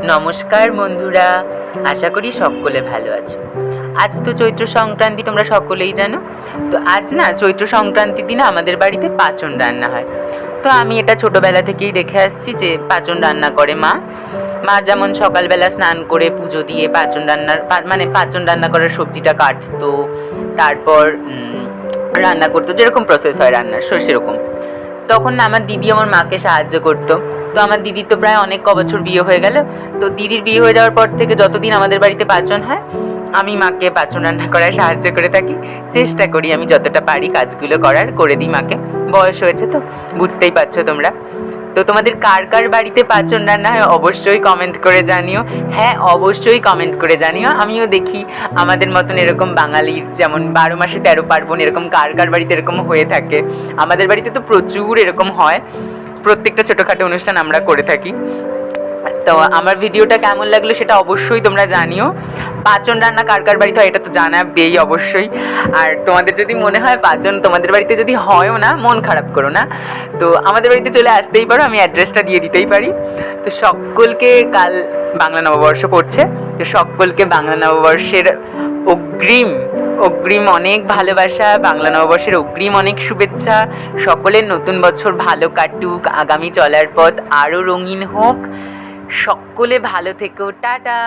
নমস্কার বন্ধুরা, আশা করি সকলে ভালো আছো। আজ তো চৈত্র সংক্রান্তি, তোমরা সকলেই জানো। তো আজ না চৈত্র সংক্রান্তির দিনে আমাদের বাড়িতে পাঁচন রান্না হয়। তো আমি এটা ছোটোবেলা থেকেই দেখে আসছি যে পাঁচন রান্না করে মা যেমন সকালবেলা স্নান করে পুজো দিয়ে পাঁচন রান্না করার সবজিটা কাটতো, তারপর রান্না করতো, যেরকম প্রসেস হয় রান্নার সেরকম। তখন না আমার দিদি আমার মাকে সাহায্য করতো। তো আমার দিদির তো প্রায় অনেক বছর বিয়ে হয়ে গেল। তো দিদির বিয়ে হয়ে যাওয়ার পর থেকে যতদিন আমাদের বাড়িতে পাচন হয়, আমি মাকে পাচন রান্না করায় সাহায্য করে থাকি। চেষ্টা করি আমি যতটা পারি কাজগুলো করে দিই মাকে। বয়স হয়েছে তো, বুঝতেই পারছো তোমরা। তো তোমাদের কার কার বাড়িতে পাচন রান্না হয় অবশ্যই কমেন্ট করে জানিও। হ্যাঁ, অবশ্যই কমেন্ট করে জানিও। আমিও দেখি আমাদের মতন এরকম বাঙালির যেমন 12 মাসে 13 পার্বণ, এরকম কার কার বাড়িতে এরকম হয়ে থাকে। আমাদের বাড়িতে তো প্রচুর এরকম হয়, প্রত্যেকটা ছোটোখাটো অনুষ্ঠান আমরা করে থাকি। তো আমার ভিডিওটা কেমন লাগলো সেটা অবশ্যই তোমরা জানিও। পাচন রান্না কার কার বাড়িতে হয় এটা তো জানাবেই অবশ্যই। আর তোমাদের যদি মনে হয় পাচন তোমাদের বাড়িতে যদি হয়ও না, মন খারাপ করো না, তো আমাদের বাড়িতে চলে আসতেই পারো, আমি অ্যাড্রেসটা দিয়ে দিতেই পারি। তো সকলকে, কাল বাংলা নববর্ষ পড়ছে, তো সকলকে বাংলা নববর্ষের অগ্রিম অনেক ভালোবাসা, বাংলা নববর্ষের অগ্রিম অনেক শুভেচ্ছা। সকলের নতুন বছর ভালো কাটুক, আগামী চলার পথ আরও রঙিন হোক। সকলে ভালো থেকো, টাটা।